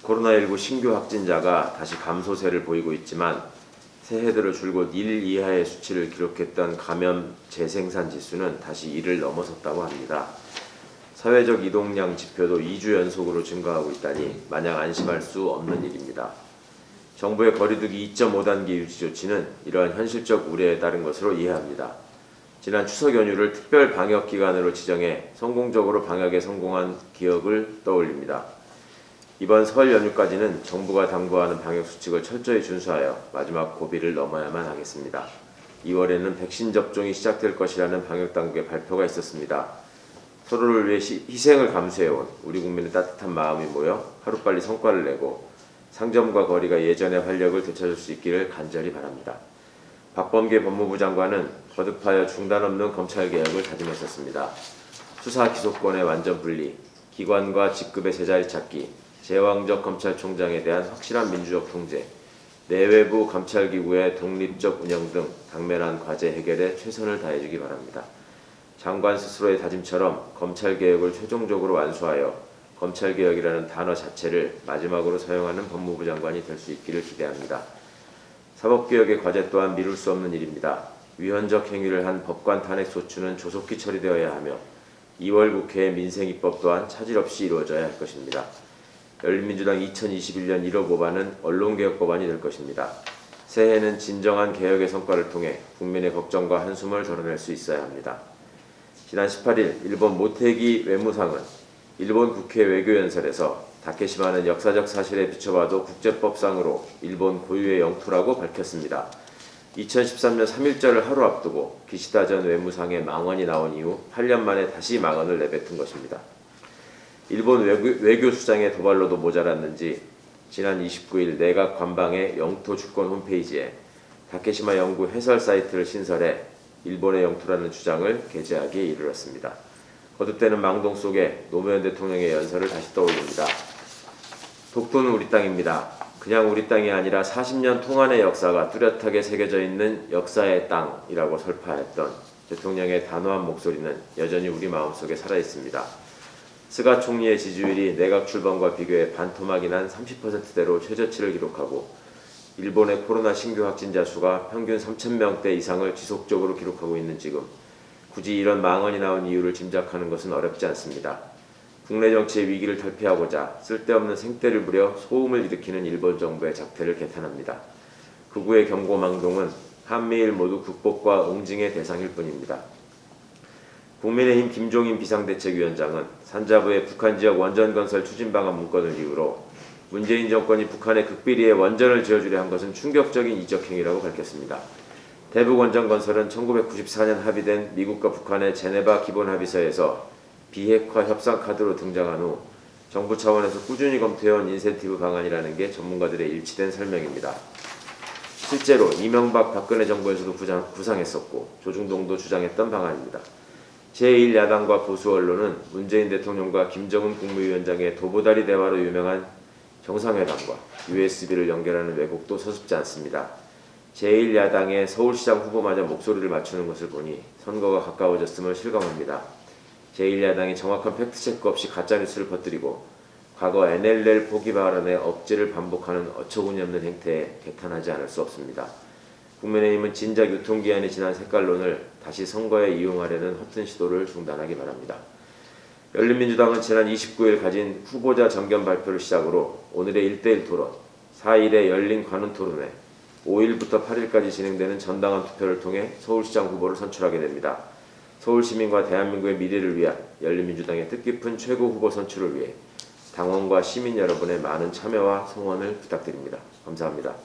코로나19 신규 확진자가 다시 감소세를 보이고 있지만 새해 들어 줄곧 1 이하의 수치를 기록했던 감염 재생산 지수는 다시 1을 넘어섰다고 합니다. 사회적 이동량 지표도 2주 연속으로 증가하고 있다니 마냥 안심할 수 없는 일입니다. 정부의 거리두기 2.5단계 유지 조치는 이러한 현실적 우려에 따른 것으로 이해합니다. 지난 추석 연휴를 특별 방역 기간으로 지정해 성공적으로 방역에 성공한 기억을 떠올립니다. 이번 설 연휴까지는 정부가 당부하는 방역 수칙을 철저히 준수하여 마지막 고비를 넘어야만 하겠습니다. 2월에는 백신 접종이 시작될 것이라는 방역당국의 발표가 있었습니다. 서로를 위해 희생을 감수해온 우리 국민의 따뜻한 마음이 모여 하루빨리 성과를 내고 상점과 거리가 예전의 활력을 되찾을 수 있기를 간절히 바랍니다. 박범계 법무부 장관은 거듭하여 중단 없는 검찰개혁을 다짐했었습니다. 수사 기소권의 완전 분리, 기관과 직급의 제자리 찾기, 제왕적 검찰총장에 대한 확실한 민주적 통제, 내외부 감찰기구의 독립적 운영 등 당면한 과제 해결에 최선을 다해주기 바랍니다. 장관 스스로의 다짐처럼 검찰개혁을 최종적으로 완수하여 검찰개혁이라는 단어 자체를 마지막으로 사용하는 법무부 장관이 될 수 있기를 기대합니다. 사법개혁의 과제 또한 미룰 수 없는 일입니다. 위헌적 행위를 한 법관 탄핵 소추는 조속히 처리되어야 하며 2월 국회의 민생입법 또한 차질 없이 이루어져야 할 것입니다. 열린민주당 2021년 1호 법안은 언론개혁법안이 될 것입니다. 새해에는 진정한 개혁의 성과를 통해 국민의 걱정과 한숨을 덜어낼 수 있어야 합니다. 지난 18일 일본 모테기 외무상은 일본 국회 외교연설에서 다케시마는 역사적 사실에 비춰봐도 국제법상으로 일본 고유의 영토라고 밝혔습니다. 2013년 3.1절을 하루 앞두고 기시다 전 외무상의 망언이 나온 이후 8년 만에 다시 망언을 내뱉은 것입니다. 일본 외교수장의 도발로도 모자랐는지 지난 29일 내각 관방의 영토 주권 홈페이지에 다케시마 연구 해설 사이트를 신설해 일본의 영토라는 주장을 게재하기에 이르렀습니다. 거듭되는 망동 속에 노무현 대통령의 연설을 다시 떠올립니다. 독도는 우리 땅입니다. 그냥 우리 땅이 아니라 40년 통한의 역사가 뚜렷하게 새겨져 있는 역사의 땅이라고 설파했던 대통령의 단호한 목소리는 여전히 우리 마음속에 살아있습니다. 스가 총리의 지지율이 내각 출범과 비교해 반토막이 난 30%대로 최저치를 기록하고 일본의 코로나 신규 확진자 수가 평균 3,000명대 이상을 지속적으로 기록하고 있는 지금 굳이 이런 망언이 나온 이유를 짐작하는 것은 어렵지 않습니다. 국내 정치의 위기를 탈피하고자 쓸데없는 생떼를 부려 소음을 일으키는 일본 정부의 작태를 개탄합니다. 극우의 경고망동은 한미일 모두 극복과 응징의 대상일 뿐입니다. 국민의힘 김종인 비상대책위원장은 산자부의 북한지역 원전건설 추진방안 문건을 이유로 문재인 정권이 북한의 극비리에 원전을 지어주려 한 것은 충격적인 이적행위라고 밝혔습니다. 대북 원전 건설은 1994년 합의된 미국과 북한의 제네바 기본합의서에서 비핵화 협상 카드로 등장한 후 정부 차원에서 꾸준히 검토해온 인센티브 방안이라는 게 전문가들의 일치된 설명입니다. 실제로 이명박 박근혜 정부에서도 구상했었고 조중동도 주장했던 방안입니다. 제1야당과 보수 언론은 문재인 대통령과 김정은 국무위원장의 도보다리 대화로 유명한 정상회담과 USB를 연결하는 왜곡도 서슴지 않습니다. 제1야당의 서울시장 후보마저 목소리를 맞추는 것을 보니 선거가 가까워졌음을 실감합니다. 제1야당이 정확한 팩트체크 없이 가짜뉴스를 퍼뜨리고 과거 NLL 포기 발언의 억지를 반복하는 어처구니 없는 행태에 개탄하지 않을 수 없습니다. 국민의힘은 진작 유통기한이 지난 색깔론을 다시 선거에 이용하려는 허튼 시도를 중단하기 바랍니다. 열린민주당은 지난 29일 가진 후보자 정견 발표를 시작으로 오늘의 1대1 토론, 4일의 열린 관훈토론회, 5일부터 8일까지 진행되는 전당원 투표를 통해 서울시장 후보를 선출하게 됩니다. 서울시민과 대한민국의 미래를 위한 열린민주당의 뜻깊은 최고 후보 선출을 위해 당원과 시민 여러분의 많은 참여와 성원을 부탁드립니다. 감사합니다.